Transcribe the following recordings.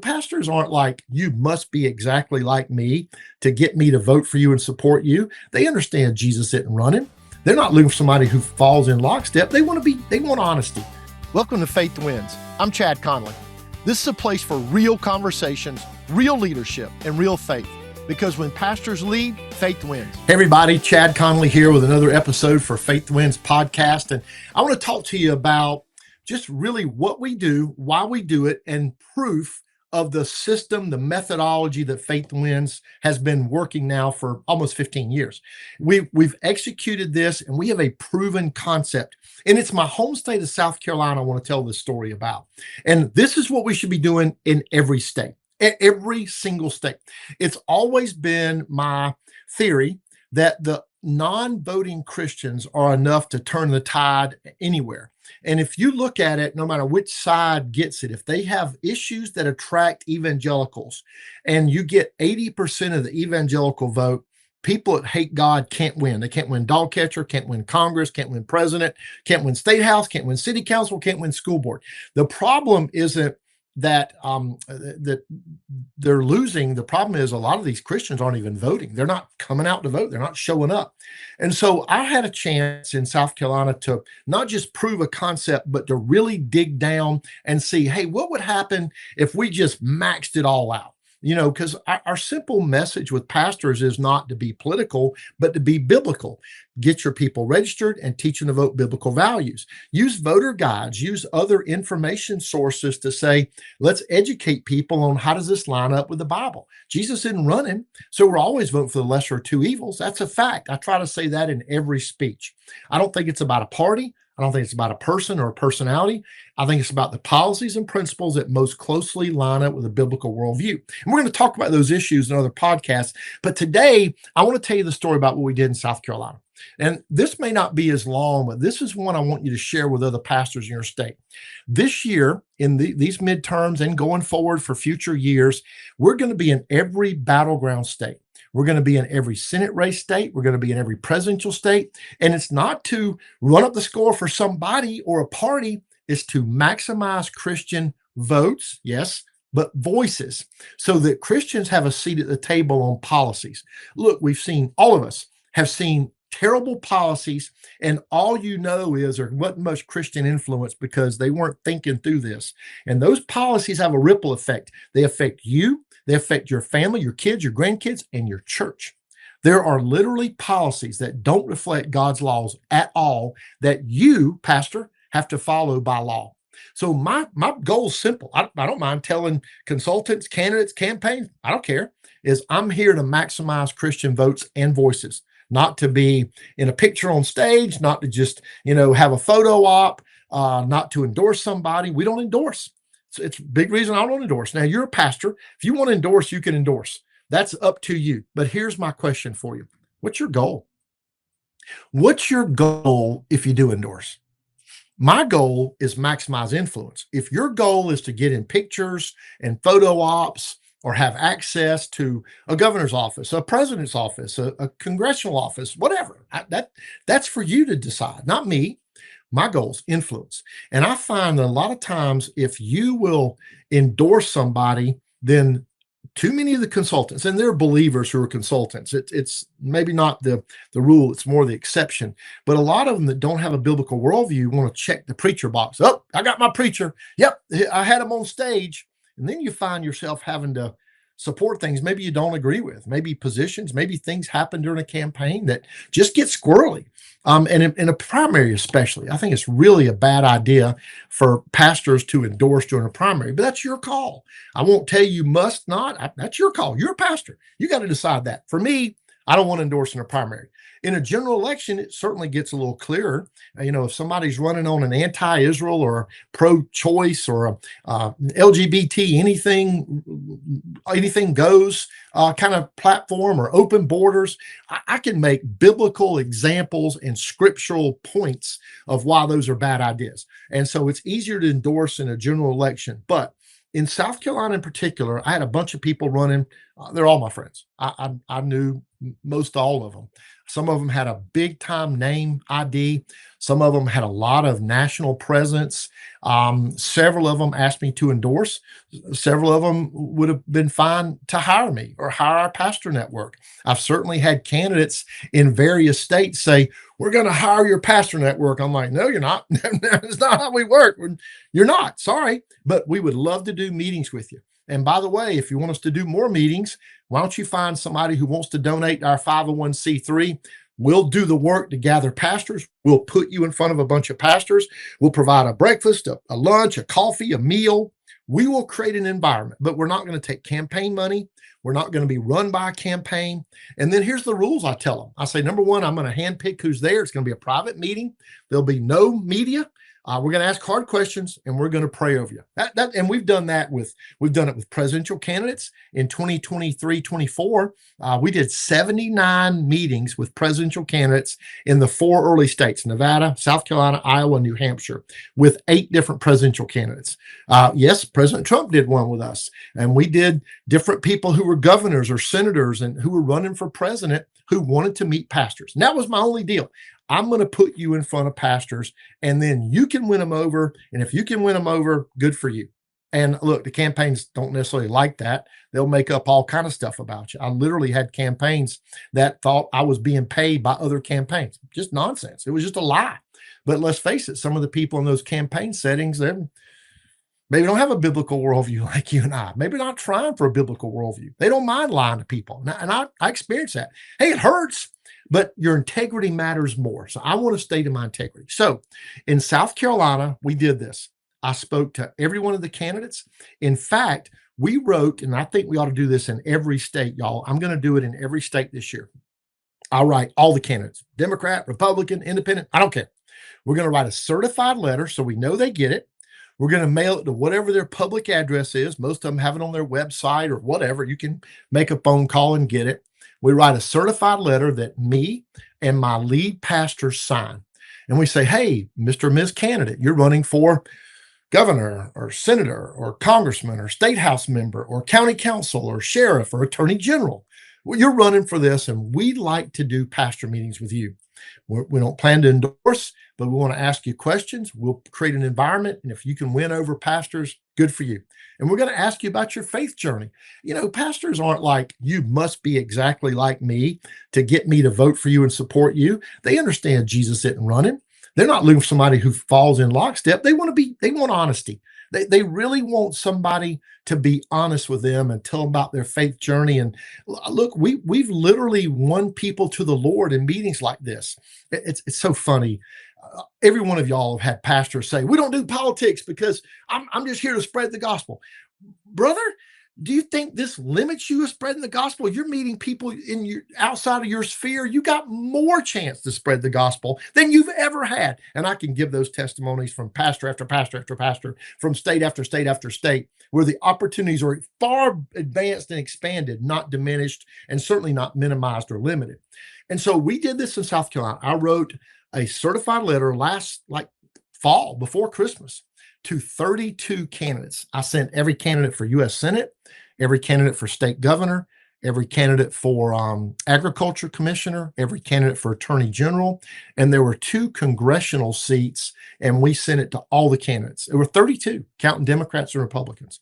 pastors aren't like, you must be exactly like me to get me to vote for you and support you. They understand Jesus isn't running. They're not looking for somebody who falls in lockstep. They want honesty. Welcome to Faith Wins. I'm Chad Conley. This is a place for real conversations, real leadership, and real faith. Because when pastors lead, faith wins. Hey everybody, Chad Conley here with another episode for Faith Wins podcast. And I want to talk to you about just really what we do, why we do it, and proof of the system, the methodology that Faith Wins has been working now for almost 15 years. We've executed this and we have a proven concept. And it's my home state of South Carolina I want to tell this story about. And this is what we should be doing in every state. Every single state. It's always been my theory that the non-voting Christians are enough to turn the tide anywhere. And if you look at it, no matter which side gets it, if they have issues that attract evangelicals and you get 80% of the evangelical vote, people that hate God can't win. They can't win dog catcher, can't win Congress, can't win president, can't win state house, can't win city council, can't win school board. The problem isn't that they're losing. The problem is a lot of these Christians aren't even voting. They're not coming out to vote. They're not showing up. And so I had a chance in South Carolina to not just prove a concept, but to really dig down and see, hey, what would happen if we just maxed it all out? Because our simple message with pastors is not to be political, but to be biblical. Get your people registered and teach them to vote biblical values. Use voter guides, use other information sources to say, let's educate people on how does this line up with the Bible. Jesus isn't running, so we're always voting for the lesser of two evils. That's a fact. I try to say that in every speech. I don't think it's about a party. I don't think it's about a person or a personality. I think it's about the policies and principles that most closely line up with a biblical worldview. And we're going to talk about those issues in other podcasts. But today, I want to tell you the story about what we did in South Carolina. And this may not be as long, but this is one I want you to share with other pastors in your state. This year, in these midterms and going forward for future years, we're going to be in every battleground state. We're going to be in every Senate race state. We're going to be in every presidential state. And it's not to run up the score for somebody or a party. It's to maximize Christian votes, yes, but voices, so that Christians have a seat at the table on policies. Look, all of us have seen terrible policies, and all you know is there wasn't much Christian influence because they weren't thinking through this. And those policies have a ripple effect. They affect you. They affect your family, your kids, your grandkids, and your church. There are literally policies that don't reflect God's laws at all that you, pastor, have to follow by law. So my goal is simple. I don't mind telling consultants, candidates, campaigns, I don't care, is I'm here to maximize Christian votes and voices, not to be in a picture on stage, not to just, have a photo op, not to endorse somebody. We don't endorse. It's a big reason I don't endorse. Now, you're a pastor. If you want to endorse, you can endorse. That's up to you. But here's my question for you. What's your goal? What's your goal if you do endorse? My goal is maximize influence. If your goal is to get in pictures and photo ops or have access to a governor's office, a president's office, a congressional office, whatever, that's for you to decide, not me. My goal is influence. And I find that a lot of times, if you will endorse somebody, then too many of the consultants, and there are believers who are consultants, it's maybe not the rule, it's more the exception, but a lot of them that don't have a biblical worldview want to check the preacher box. Oh, I got my preacher. Yep, I had him on stage. And then you find yourself having to support things maybe you don't agree with, maybe positions, maybe things happen during a campaign that just get squirrely. And in a primary especially, I think it's really a bad idea for pastors to endorse during a primary, but that's your call. I won't tell you must not. That's your call. You're a pastor. You got to decide that. For me, I don't want to endorse in a primary. In a general election, it certainly gets a little clearer. If somebody's running on an anti-Israel or pro-choice or LGBT, anything goes kind of platform or open borders, I can make biblical examples and scriptural points of why those are bad ideas. And so it's easier to endorse in a general election. But in South Carolina in particular, I had a bunch of people running. They're all my friends. I knew most all of them. Some of them had a big time name ID. Some of them had a lot of national presence. Several of them asked me to endorse. Several of them would have been fine to hire me or hire our pastor network. I've certainly had candidates in various states say, "We're going to hire your pastor network." I'm like, "No, you're not. That's not how we work. You're not. Sorry, but we would love to do meetings with you. And by the way, if you want us to do more meetings, why don't you find somebody who wants to donate to our 501c3? We'll do the work to gather pastors. We'll put you in front of a bunch of pastors. We'll provide a breakfast, a lunch, a coffee, a meal. We will create an environment, but we're not going to take campaign money. We're not going to be run by a campaign. And then here's the rules I tell them. I say, number one, I'm going to handpick who's there. It's going to be a private meeting. There'll be no media. We're going to ask hard questions and we're going to pray over you. And we've done it with presidential candidates in 2023, 24. We did 79 meetings with presidential candidates in the 4 early states, Nevada, South Carolina, Iowa, New Hampshire, with 8 different presidential candidates. Yes, President Trump did one with us. And we did different people who were governors or senators and who were running for president who wanted to meet pastors. And that was my only deal. I'm going to put you in front of pastors and then you can win them over. And if you can win them over, good for you. And look, the campaigns don't necessarily like that. They'll make up all kind of stuff about you. I literally had campaigns that thought I was being paid by other campaigns. Just nonsense. It was just a lie. But let's face it, some of the people in those campaign settings, they maybe don't have a biblical worldview like you and I. Maybe not trying for a biblical worldview. They don't mind lying to people. And I experienced that. Hey, it hurts, but your integrity matters more. So I want to stay to my integrity. So in South Carolina, we did this. I spoke to every one of the candidates. In fact, we wrote, and I think we ought to do this in every state, y'all. I'm going to do it in every state this year. I'll write all the candidates, Democrat, Republican, Independent, I don't care. We're going to write a certified letter so we know they get it. We're going to mail it to whatever their public address is. Most of them have it on their website or whatever. You can make a phone call and get it. We write a certified letter that me and my lead pastor sign. And we say, hey, Mr. or Ms. Candidate, you're running for governor or senator or congressman or state house member or county council or sheriff or attorney general. Well, you're running for this and we'd like to do pastor meetings with you. We don't plan to endorse, but we want to ask you questions. We'll create an environment. And if you can win over pastors, good for you. And we're going to ask you about your faith journey. You know, pastors aren't like, you must be exactly like me to get me to vote for you and support you. They understand Jesus isn't running. They're not looking for somebody who falls in lockstep. They want honesty. They really want somebody to be honest with them and tell them about their faith journey. And look, we've literally won people to the Lord in meetings like this. It's so funny. Every one of y'all have had pastors say, we don't do politics because I'm just here to spread the gospel. Brother, do you think this limits you of spreading the gospel? You're meeting people in your outside of your sphere. You got more chance to spread the gospel than you've ever had. And I can give those testimonies from pastor after pastor after pastor, from state after state after state, where the opportunities are far advanced and expanded, not diminished, and certainly not minimized or limited. And so we did this in South Carolina. I wrote a certified letter last fall before Christmas to 32 candidates. I sent every candidate for U.S. Senate, every candidate for state governor, every candidate for agriculture commissioner, every candidate for attorney general. And there were 2 congressional seats, and we sent it to all the candidates. There were 32, counting Democrats and Republicans.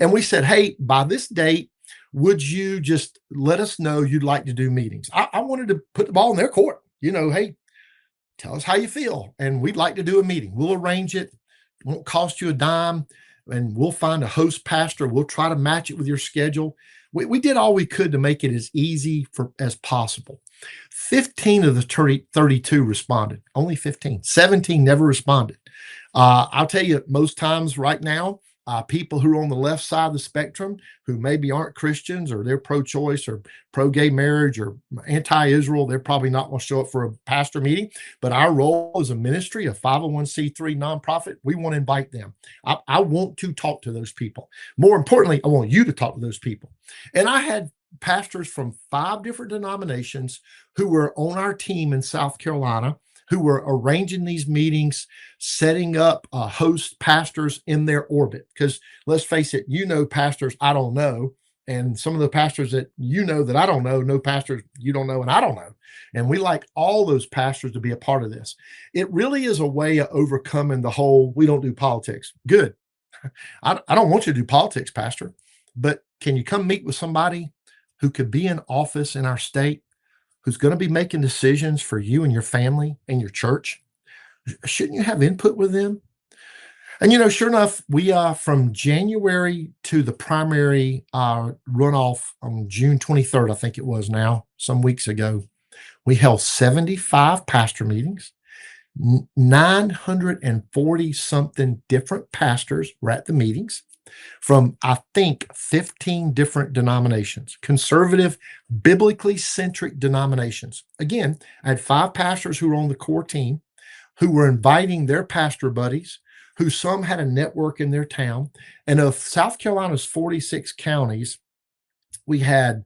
And we said, hey, by this date, would you just let us know you'd like to do meetings? I wanted to put the ball in their court. You know, hey, tell us how you feel, and we'd like to do a meeting. We'll arrange it. Won't cost you a dime, and we'll find a host pastor. We'll try to match it with your schedule. We did all we could to make it as easy as possible. 15 of the 32 responded, only 15. 17 never responded. I'll tell you, most times right now, people who are on the left side of the spectrum, who maybe aren't Christians or they're pro-choice or pro-gay marriage or anti-Israel, they're probably not going to show up for a pastor meeting. But our role as a ministry, a 501c3 nonprofit, we want to invite them. I want to talk to those people. More importantly, I want you to talk to those people. And I had pastors from 5 different denominations who were on our team in South Carolina, who were arranging these meetings, setting up host pastors in their orbit. Because let's face it, you know, pastors I don't know, And some of the pastors that you know that I don't know pastors you don't know and I don't know. And we like all those pastors to be a part of this. It really is a way of overcoming the whole we don't do politics. Good. I don't want you to do politics, Pastor, but can you come meet with somebody who could be in office in our state, who's going to be making decisions for you and your family and your church? Shouldn't you have input with them? And sure enough, we from January to the primary runoff on June 23rd, I think it was now, some weeks ago, we held 75 pastor meetings. 940 something different pastors were at the meetings from, I think, 15 different denominations, conservative, biblically centric denominations. Again, I had 5 pastors who were on the core team who were inviting their pastor buddies, who some had a network in their town. And of South Carolina's 46 counties, we had,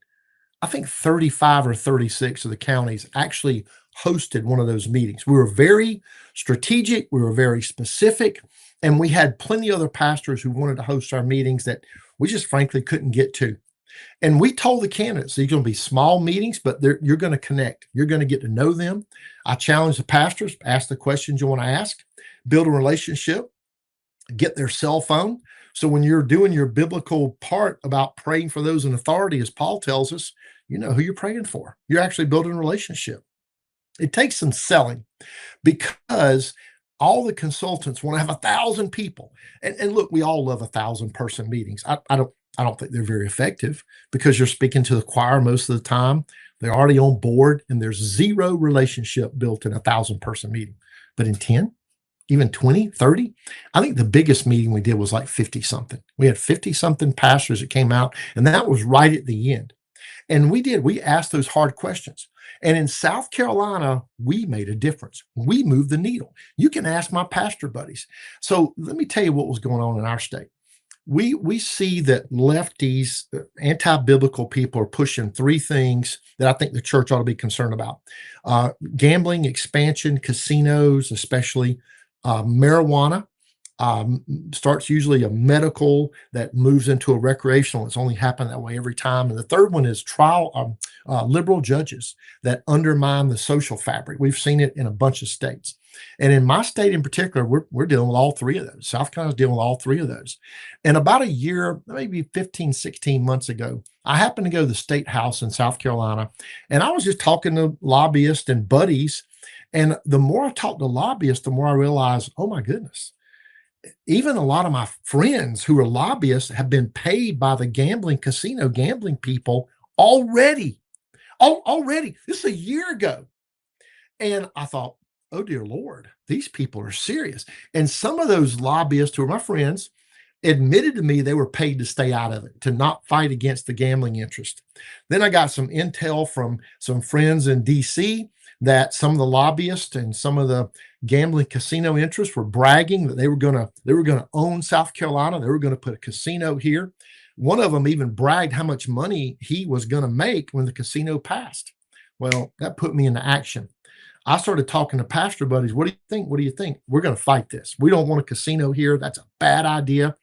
I think, 35 or 36 of the counties actually hosted one of those meetings. We were very strategic, we were very specific, and we had plenty of other pastors who wanted to host our meetings that we just frankly couldn't get to. And we told the candidates, these are going to be small meetings, but you're going to connect. You're going to get to know them. I challenge the pastors, ask the questions you want to ask, build a relationship, get their cell phone. So when you're doing your biblical part about praying for those in authority, as Paul tells us, you know who you're praying for. You're actually building a relationship. It takes some selling because all the consultants want to have 1,000 people. And look, we all love 1,000-person meetings. I don't think they're very effective because you're speaking to the choir most of the time. They're already on board, and there's zero relationship built in 1,000-person meeting. But in 10, even 20, 30, I think the biggest meeting we did was like 50 something. We had 50 something pastors that came out, and that was right at the end. And we asked those hard questions. And in South Carolina, we made a difference. We moved the needle. You can ask my pastor buddies. So let me tell you what was going on in our state. We see that lefties, anti-biblical people are pushing 3 things that I think the church ought to be concerned about. Gambling, expansion, casinos, especially marijuana, starts usually a medical that moves into a recreational. It's only happened that way every time. And the third one is liberal judges that undermine the social fabric. We've seen it in a bunch of states. And in my state in particular, we're dealing with all 3 of those. South Carolina's dealing with all 3 of those. And about a year, maybe 15, 16 months ago, I happened to go to the state house in South Carolina, and I was just talking to lobbyists and buddies. And the more I talked to lobbyists, the more I realized, oh my goodness, even a lot of my friends who are lobbyists have been paid by the casino gambling people already. Already. This is a year ago. And I thought, oh dear Lord, these people are serious. And some of those lobbyists who are my friends admitted to me they were paid to stay out of it, to not fight against the gambling interest. Then I got some intel from some friends in DC that some of the lobbyists and some of the gambling casino interests were bragging that they were going to own South Carolina. They were going to put a casino here. One of them even bragged how much money he was going to make when the casino passed. Well, that put me into action. I started talking to pastor buddies. What do you think? What do you think? We're going to fight this. We don't want a casino here. That's a bad idea.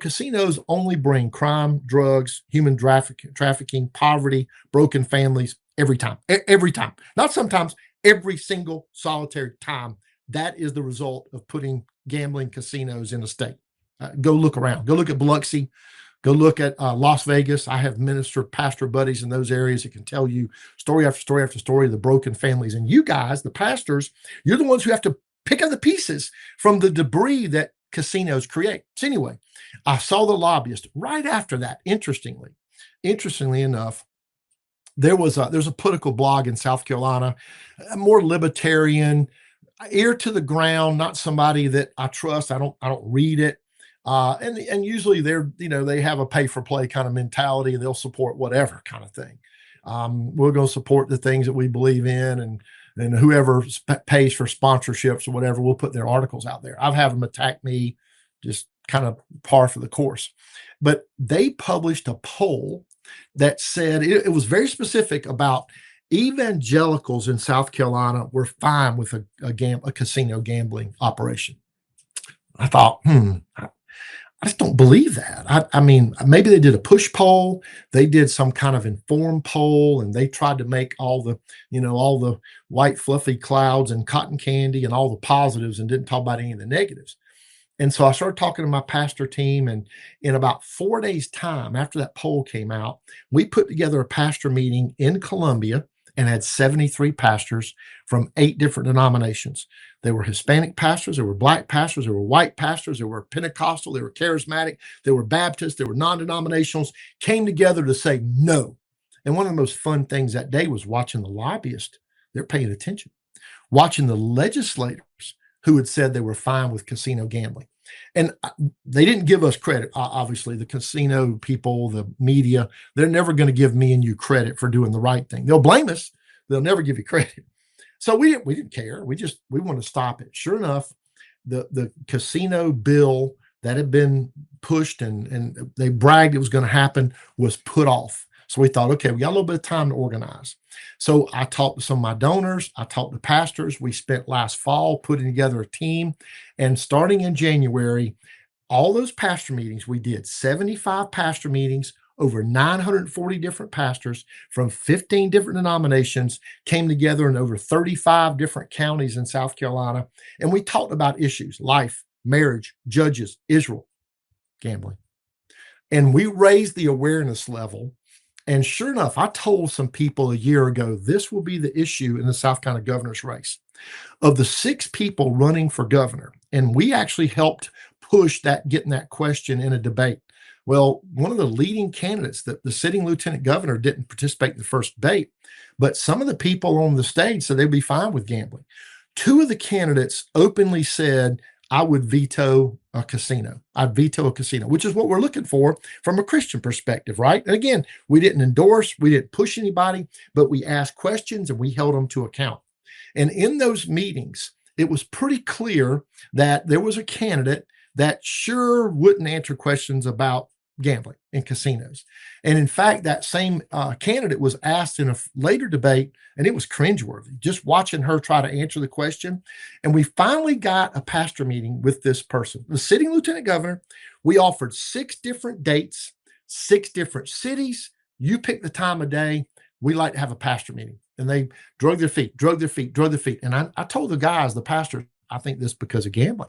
Casinos only bring crime, drugs, human trafficking, poverty, broken families every time. Every time. Not sometimes, every single solitary time. That is the result of putting gambling casinos in the state. Go look around. Go look at Biloxi. Go look at Las Vegas. I have pastor buddies in those areas that can tell you story after story after story of the broken families. And you guys, the pastors, you're the ones who have to pick up the pieces from the debris that casinos create. So anyway, I saw the lobbyist right after that. Interestingly enough, there's a political blog in South Carolina, more libertarian, ear to the ground, not somebody that I trust. I don't read it. And usually they have a pay for play kind of mentality. They'll support whatever kind of thing. We're going to support the things that we believe in, and whoever pays for sponsorships or whatever, we'll put their articles out there. I've had them attack me, just kind of par for the course. But they published a poll that said it was very specific about evangelicals in South Carolina were fine with a casino gambling operation. I thought, I just don't believe that. I mean, maybe they did a push poll, they did some kind of informed poll, and they tried to make all the white fluffy clouds and cotton candy and all the positives and didn't talk about any of the negatives. And so I started talking to my pastor team, and in about 4 days' time after that poll came out, we put together a pastor meeting in Columbia and had 73 pastors from 8 different denominations. There were Hispanic pastors, there were Black pastors, there were white pastors, there were Pentecostal, there were charismatic, there were Baptist, there were non-denominationals, came together to say no. And one of the most fun things that day was watching the lobbyists. They're paying attention, watching the legislators who had said they were fine with casino gambling. And they didn't give us credit. Obviously, the casino people, the media, they're never going to give me and you credit for doing the right thing. They'll blame us. They'll never give you credit. So we didn't care. We want to stop it. Sure enough, the casino bill that had been pushed and they bragged it was going to happen was put off. So we thought, okay, we got a little bit of time to organize. So I talked to some of my donors. I talked to pastors. We spent last fall putting together a team. And starting in January, all those pastor meetings, we did 75 pastor meetings, over 940 different pastors from 15 different denominations came together in over 35 different counties in South Carolina. And we talked about issues: life, marriage, judges, Israel, gambling. And we raised the awareness level. And sure enough, I told some people a year ago, this will be the issue in the South Carolina governor's race. Of the 6 people running for governor, and we actually helped push that, getting that question in a debate. Well, one of the leading candidates, the sitting lieutenant governor, didn't participate in the first debate, but some of the people on the stage said they'd be fine with gambling. 2 of the candidates openly said, I would veto a casino. I'd veto a casino, which is what we're looking for from a Christian perspective, right? And again, we didn't endorse, we didn't push anybody, but we asked questions and we held them to account. And in those meetings, it was pretty clear that there was a candidate that sure wouldn't answer questions about gambling and casinos. And in fact, that same candidate was asked in a later debate, and it was cringeworthy just watching her try to answer the question. And we finally got a pastor meeting with this person, the sitting lieutenant governor. We offered 6 different dates, 6 different cities. You pick the time of day. We like to have a pastor meeting. And they drug their feet, drug their feet, drug their feet. And I told the guys, the pastor, I think this is because of gambling.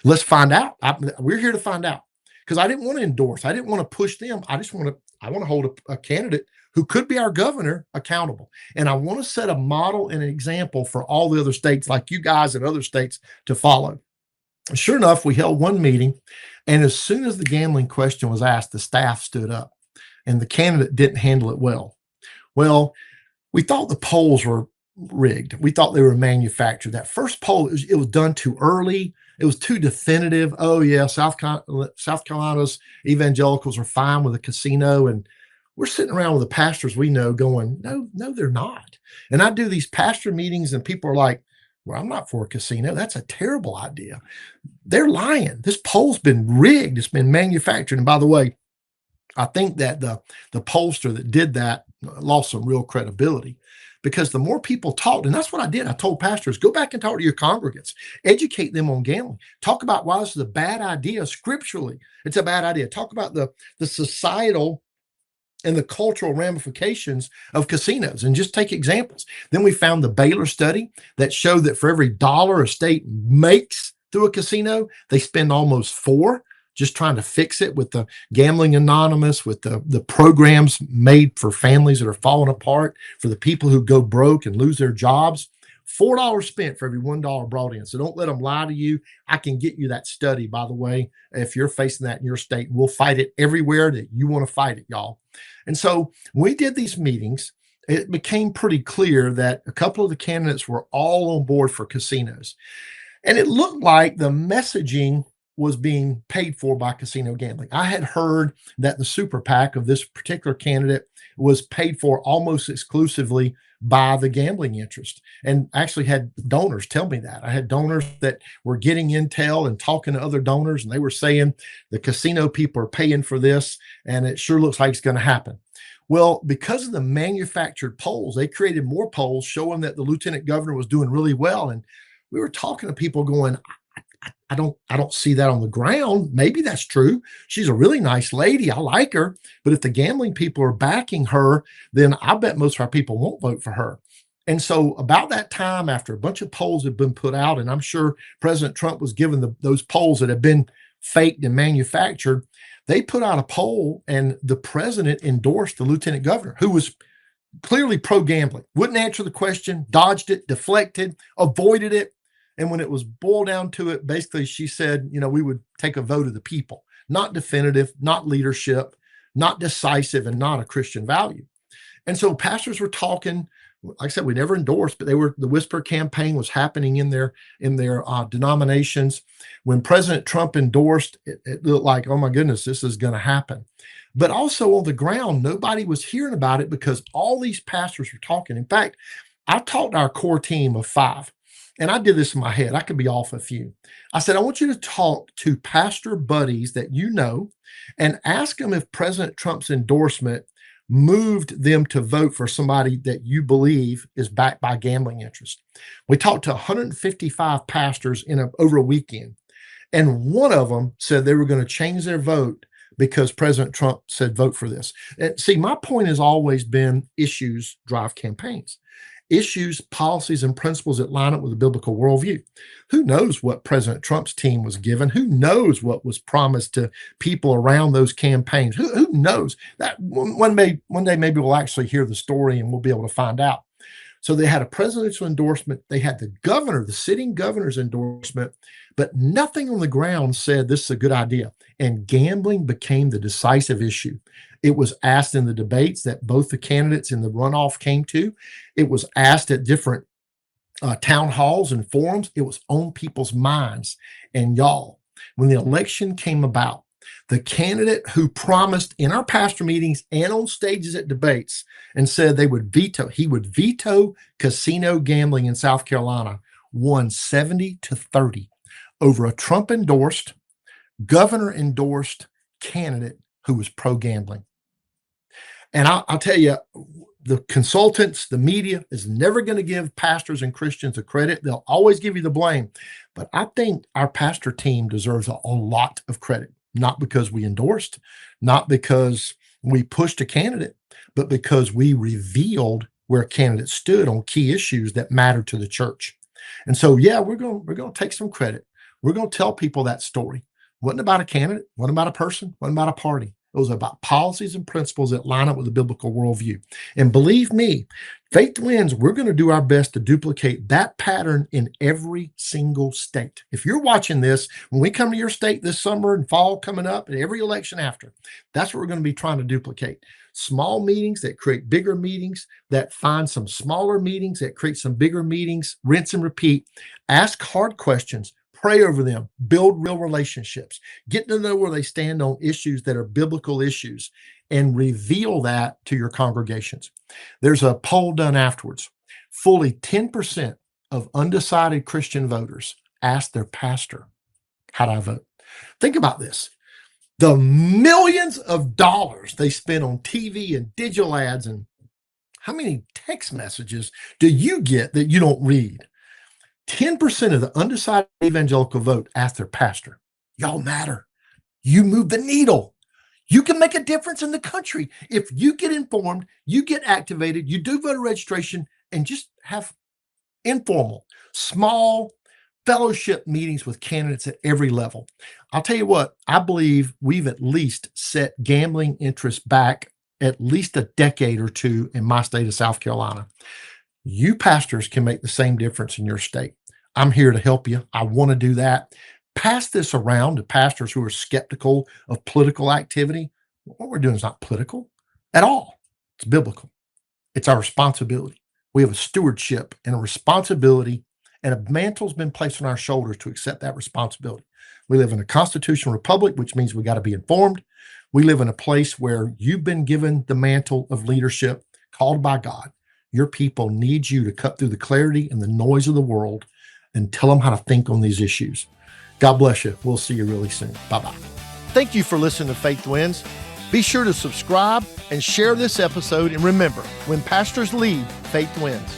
Let's find out. We're here to find out, because I didn't want to endorse. I didn't want to push them. I want to hold a candidate who could be our governor accountable. And I want to set a model and an example for all the other states, like you guys in other states, to follow. Sure enough, we held one meeting. And as soon as the gambling question was asked, the staff stood up and the candidate didn't handle it well. Well, we thought the polls were rigged. We thought they were manufactured. That first poll, it was done too early. It was too definitive. Oh yeah, South Carolina's evangelicals are fine with a casino, and we're sitting around with the pastors we know going, no, no, they're not. And I do these pastor meetings, and people are like, well, I'm not for a casino. That's a terrible idea. They're lying. This poll's been rigged. It's been manufactured. And by the way, I think that the pollster that did that lost some real credibility, because the more people talked, and that's what I did. I told pastors, go back and talk to your congregants, educate them on gambling, talk about why this is a bad idea scripturally. It's a bad idea. Talk about the societal and the cultural ramifications of casinos, and just take examples. Then we found the Baylor study that showed that for every dollar a state makes through a casino, they spend almost 4 just trying to fix it, with the Gambling Anonymous, with the programs made for families that are falling apart, for the people who go broke and lose their jobs. $4 spent for every $1 brought in. So don't let them lie to you. I can get you that study, by the way, if you're facing that in your state. We'll fight it everywhere that you want to fight it, y'all. And so we did these meetings. It became pretty clear that a couple of the candidates were all on board for casinos. And it looked like the messaging was being paid for by casino gambling. I had heard that the super PAC of this particular candidate was paid for almost exclusively by the gambling interest, and actually had donors tell me that. I had donors that were getting intel and talking to other donors, and they were saying the casino people are paying for this, and it sure looks like it's going to happen. Well, because of the manufactured polls, they created more polls showing that the lieutenant governor was doing really well. And we were talking to people going, I don't see that on the ground. Maybe that's true. She's a really nice lady. I like her. But if the gambling people are backing her, then I bet most of our people won't vote for her. And so about that time, after a bunch of polls had been put out, and I'm sure President Trump was given those polls that had been faked and manufactured, they put out a poll and the president endorsed the lieutenant governor, who was clearly pro-gambling, wouldn't answer the question, dodged it, deflected, avoided it. And when it was boiled down to it, basically she said, we would take a vote of the people, not definitive, not leadership, not decisive, and not a Christian value. And so pastors were talking. Like I said, we never endorsed, but the whisper campaign was happening in their denominations. When President Trump endorsed, it looked like, oh my goodness, this is going to happen. But also on the ground, nobody was hearing about it because all these pastors were talking. In fact, I talked to our core team of 5, and I did this in my head. I could be off a few. I said, I want you to talk to pastor buddies that you know and ask them if President Trump's endorsement moved them to vote for somebody that you believe is backed by gambling interest. We talked to 155 pastors over a weekend, and one of them said they were going to change their vote because President Trump said vote for this. And see, my point has always been issues drive campaigns. Issues, policies, and principles that line up with the biblical worldview. Who knows what President Trump's team was given? Who knows what was promised to people around those campaigns? Who knows? That one day maybe we'll actually hear the story and we'll be able to find out. So they had a presidential endorsement. They had the sitting governor's endorsement, but nothing on the ground said this is a good idea. And gambling became the decisive issue. It was asked in the debates that both the candidates in the runoff came to. It was asked at different town halls and forums. It was on people's minds. And y'all, when the election came about, the candidate who promised in our pastor meetings and on stages at debates and said he would veto casino gambling in South Carolina, won 70-30 over a Trump-endorsed, governor-endorsed candidate who was pro-gambling. And I'll tell you, the consultants, the media is never going to give pastors and Christians the credit. They'll always give you the blame. But I think our pastor team deserves a lot of credit, not because we endorsed, not because we pushed a candidate, but because we revealed where candidates stood on key issues that mattered to the church. And so, yeah, we're going to take some credit. We're going to tell people that story. It wasn't about a candidate, wasn't about a person, wasn't about a party. It was about policies and principles that line up with the biblical worldview. And believe me, Faith Wins, we're going to do our best to duplicate that pattern in every single state. If you're watching this, when we come to your state this summer and fall coming up and every election after, that's what we're going to be trying to duplicate. Small meetings that create bigger meetings, that find some smaller meetings, that create some bigger meetings, rinse and repeat, ask hard questions, pray over them, build real relationships, get to know where they stand on issues that are biblical issues, and reveal that to your congregations. There's a poll done afterwards. Fully 10% of undecided Christian voters asked their pastor, how do I vote? Think about this. The millions of dollars they spend on TV and digital ads, and how many text messages do you get that you don't read? 10% of the undecided evangelical vote asked their pastor, y'all matter. You move the needle. You can make a difference in the country. If you get informed, you get activated, you do voter registration, and just have informal, small fellowship meetings with candidates at every level. I'll tell you what, I believe we've at least set gambling interests back at least a decade or two in my state of South Carolina. You pastors can make the same difference in your state. I'm here to help you. I want to do that. Pass this around to pastors who are skeptical of political activity. What we're doing is not political at all. It's biblical. It's our responsibility. We have a stewardship and a responsibility, and a mantle's been placed on our shoulders to accept that responsibility. We live in a constitutional republic, which means we got to be informed. We live in a place where you've been given the mantle of leadership called by God. Your people need you to cut through the clarity and the noise of the world and tell them how to think on these issues. God bless you. We'll see you really soon. Bye-bye. Thank you for listening to Faith Wins. Be sure to subscribe and share this episode. And remember, when pastors lead, faith wins.